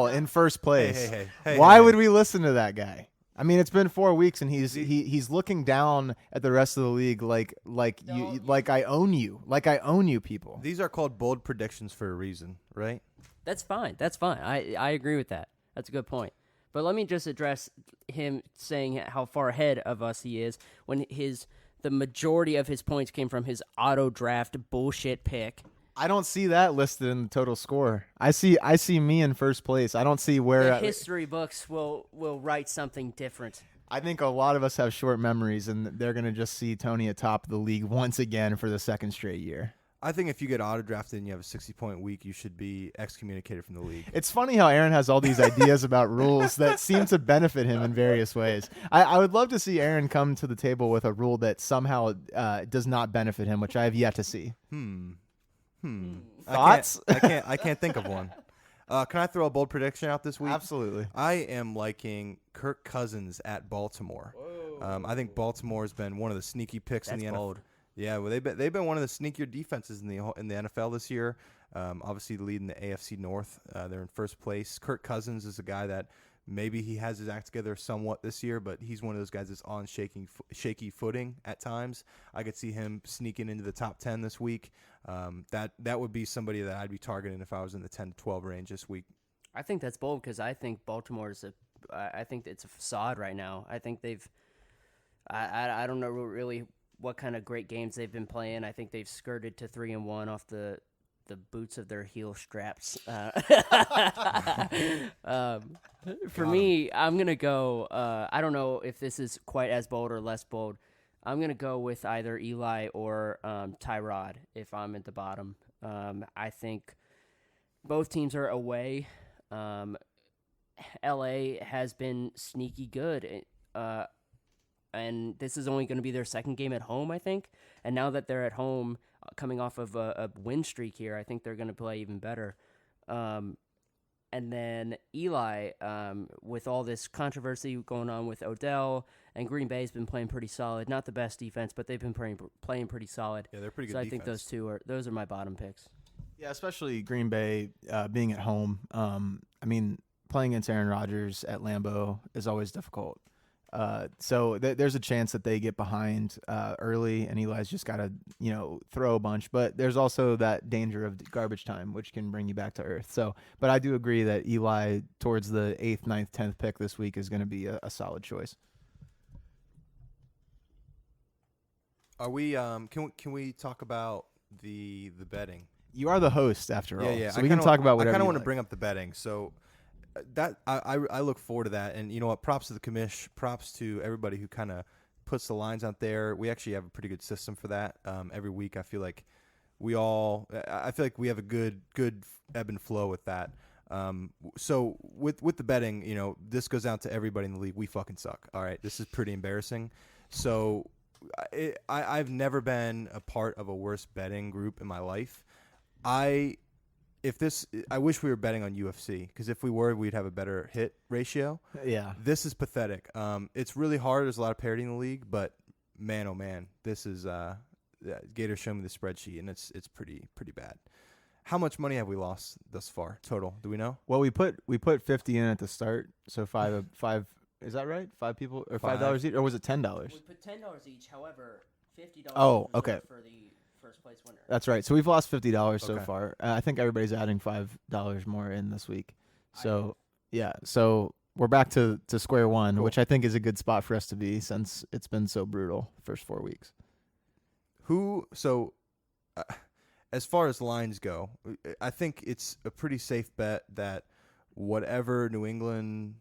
in first place? Why would we listen to that guy? I mean, it's been 4 weeks, and he's looking down at the rest of the league like I own you, people. These are called bold predictions for a reason, right? That's fine. I agree with that. That's a good point. But let me just address him saying how far ahead of us he is when the majority of his points came from his auto draft bullshit pick. I don't see that listed in the total score. I see me in first place. I don't see where the history books will write something different. I think a lot of us have short memories, and they're going to just see Tony atop the league once again for the second straight year. I think if you get auto drafted and you have a 60-point week, you should be excommunicated from the league. It's funny how Aaron has all these ideas about rules that seem to benefit him in various ways. I would love to see Aaron come to the table with a rule that somehow does not benefit him, which I have yet to see. Thoughts? I can't think of one. Can I throw a bold prediction out this week? Absolutely. I am liking Kirk Cousins at Baltimore. I think Baltimore has been one of the sneaky picks in the NFL. Bold. Yeah, well, they've been one of the sneakier defenses in the NFL this year. Obviously, leading the AFC North. They're in first place. Kirk Cousins is a guy that maybe he has his act together somewhat this year, but he's one of those guys that's on shaky footing at times. I could see him sneaking into the top 10 this week. That would be somebody that I'd be targeting if I was in the 10 to 12 range this week. I think that's bold because I think Baltimore's I think it's a facade right now. I think I don't know really what kind of great games they've been playing. I think they've skirted to 3-1 off the boots of their heel straps. For me, I'm going to go, I don't know if this is quite as bold or less bold. I'm going to go with either Eli or Tyrod if I'm at the bottom. I think both teams are away. LA has been sneaky good. And this is only going to be their second game at home, I think. And now that they're at home, coming off of a win streak here, I think they're going to play even better. And then Eli, with all this controversy going on with Odell, and Green Bay's been playing pretty solid. Not the best defense, but they've been playing pretty solid. Yeah, they're pretty good So I defense. think those are my bottom picks. Yeah, especially Green Bay being at home. I mean, playing against Aaron Rodgers at Lambeau is always difficult. So there's a chance that they get behind early, and Eli's just got to throw a bunch. But there's also that danger of garbage time, which can bring you back to earth. So, but I do agree that Eli towards the 8th, 9th, 10th pick this week is going to be a solid choice. Are we? Can we talk about the betting? You are the host, after all. Yeah. So we can talk about whatever. I kind of want to bring up the betting. So that I look forward to that, and you know what? Props to the commish. Props to everybody who kind of puts the lines out there. We actually have a pretty good system for that. Every week, I feel like we have a good ebb and flow with that. So with the betting, this goes out to everybody in the league. We fucking suck. All right, this is pretty embarrassing. So I've never been a part of a worse betting group in my life. I wish we were betting on UFC, because if we were, we'd have a better hit ratio. Yeah. This is pathetic. It's really hard. There's a lot of parity in the league, but man, oh man, this is Gator showed me the spreadsheet, and it's pretty bad. How much money have we lost thus far total? Do we know? Well, we put 50 in at the start, so five. Is that right? 5 people or $5 each, or was it $10? We put $10 each. However, $50. Oh, okay. For the first place winner. That's right. So we've lost $50 so Okay. far. I think everybody's adding $5 more in this week. So yeah, so we're back to square one, Cool. which I think is a good spot for us to be since it's been so brutal the first 4 weeks. As far as lines go, I think it's a pretty safe bet that whatever New England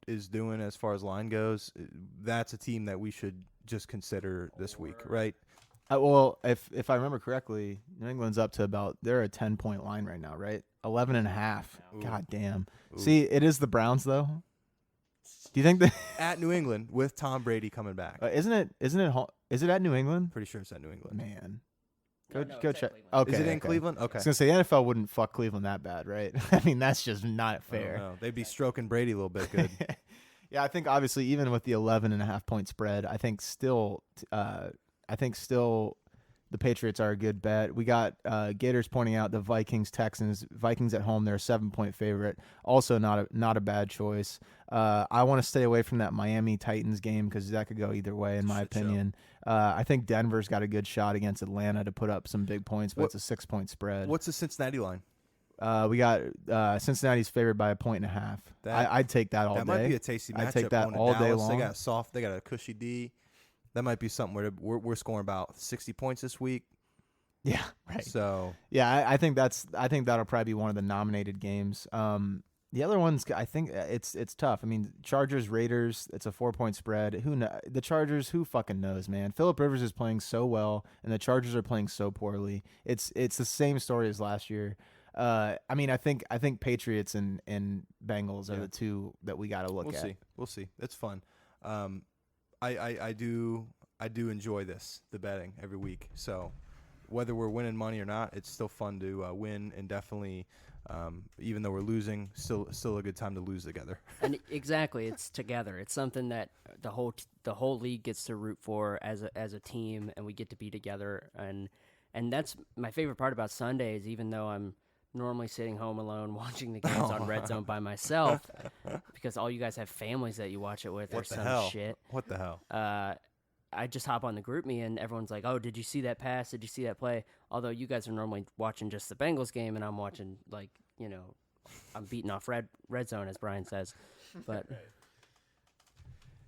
is doing as far as line goes, that's a team that we should just consider this week, right? Well, if I remember correctly, New England's up to they're a 10-point line right now, right? 11.5. Ooh. God damn. Ooh. See, it is the Browns though. Do you think that At New England with Tom Brady coming back. is it at New England? Pretty sure it's at New England. Man. No, Go it's at check. Cleveland. Okay. Is it in okay. Cleveland? I Okay. was gonna say the NFL wouldn't fuck Cleveland that bad, right? I mean, that's just not I don't fair. know. They'd be stroking Brady a little bit good. Yeah, I think obviously even with the 11.5-point spread, I think still the Patriots are a good bet. We got Gators pointing out the Vikings at home. They're a 7-point favorite. Also not a bad choice. I want to stay away from that Miami Titans game because that could go either way in my Shit show. opinion. I think Denver's got a good shot against Atlanta to put up some big points, but What- it's a 6-point spread. What's the Cincinnati line? We got Cincinnati's favored by 1.5. I'd take that all That day. might be a tasty matchup. I'd take that going to all day Dallas. long. They got a cushy D. That might be something where we're scoring about 60 points this week. Yeah, right. So Yeah, I think that'll probably be one of the nominated games. The other ones, I think it's tough. I mean, Chargers Raiders, it's a 4-point spread. The Chargers? Who fucking knows, man? Phillip Rivers is playing so well, and the Chargers are playing so poorly. It's the same story as last year. I mean, I think Patriots and Bengals are the two that we got to look at. We'll see. It's fun. I do enjoy the betting every week. So whether we're winning money or not, it's still fun to win, and definitely, even though we're losing, still a good time to lose together. And exactly, it's together. It's something that the whole league gets to root for as a team, and we get to be together. And that's my favorite part about Sundays, even though I'm normally sitting home alone watching the games on Red Zone by myself, because all you guys have families that you watch it with or What the some hell? shit. What the hell? I just hop on the group me and everyone's like, "Oh, did you see that pass? Did you see that play?" Although you guys are normally watching just the Bengals game, and I'm watching I'm beating off red zone, as Brian says. But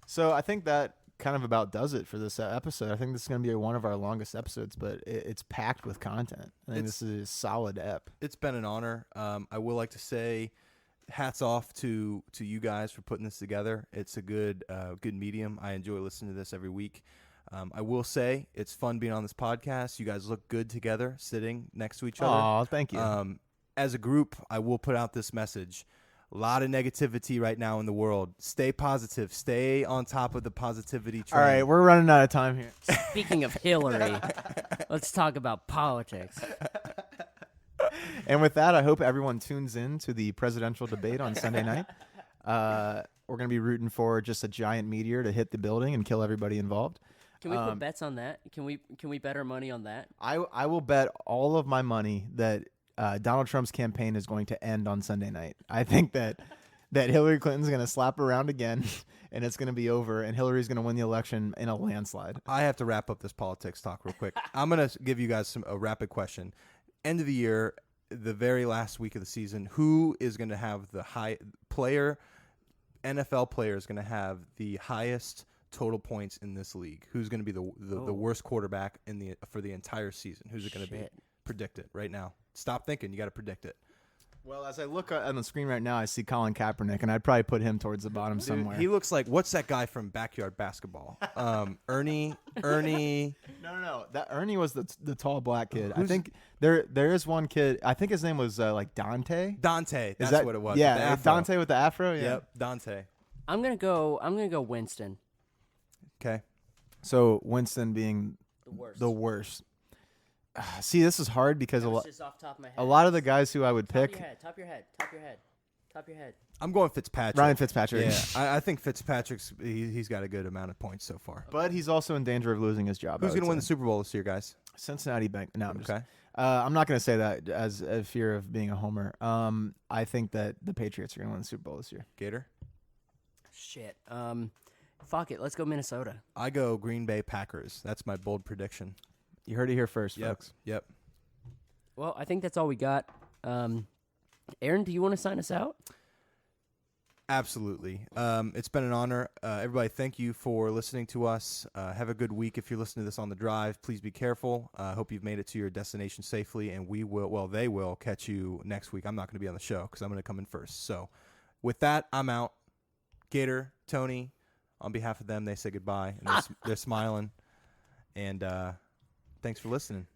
So I think that kind of about does it for this episode. I think this is going to be one of our longest episodes, but it's packed with content. I think this is a solid ep. It's been an honor. I will like to say hats off to you guys for putting this together. It's a good medium. I enjoy listening to this every week. I will say it's fun being on this podcast. You guys look good together, sitting next to each other. Oh, thank you. As a group, I will put out this message. A lot of negativity right now in the world. Stay positive. Stay on top of the positivity train. All right, we're running out of time here. speaking of Hillary, let's talk about politics. And with that, I hope everyone tunes in to the presidential debate on Sunday night. We're going to be rooting for just a giant meteor to hit the building and kill everybody involved. Can we put bets on that? Can we bet our money on that? I will bet all of my money that Donald Trump's campaign is going to end on Sunday night. I think that Hillary Clinton's going to slap around again, and it's going to be over, and Hillary's going to win the election in a landslide. I have to wrap up this politics talk real quick. I'm going to give you guys a rapid question. End of the year, the very last week of the season, who is going to have the NFL player is going to have the highest total points in this league? Who's going to be the worst quarterback for the entire season? Who's it going to be? Predict it right now. Stop thinking. You got to predict it. Well, as I look on the screen right now, I see Colin Kaepernick, and I'd probably put him towards the bottom Dude, somewhere. he looks like, what's that guy from Backyard Basketball? Ernie. No. That Ernie was the tall black kid. I think there is one kid. I think his name was like Dante. Dante. That's what it was. Yeah, with the afro. Dante with the afro. Yeah. Yep, Dante. I'm gonna go Winston. Okay. So Winston being The worst. the worst. See, this is hard because That was just off the top of my head. a lot of the guys who I would Top of pick, your head. Top of your head. I'm going Fitzpatrick. Ryan Fitzpatrick. Yeah, I think Fitzpatrick's he's got a good amount of points so far. But he's also in danger of losing his job. Who's going to win the Super Bowl this year, guys? Cincinnati Bank. No, I'm just. Okay. I'm not going to say that as a fear of being a homer. I think that the Patriots are going to win the Super Bowl this year. Gator? Shit. Fuck it. Let's go Minnesota. I go Green Bay Packers. That's my bold prediction. You heard it here first, Yep. folks. Yep. Well, I think that's all we got. Aaron, do you want to sign us out? Absolutely. It's been an honor. Everybody, thank you for listening to us. Have a good week. If you're listening to this on the drive, please be careful. Hope you've made it to your destination safely, and they will catch you next week. I'm not going to be on the show because I'm going to come in first. So with that, I'm out. Gator, Tony, on behalf of them, they say goodbye, and they're smiling. And thanks for listening.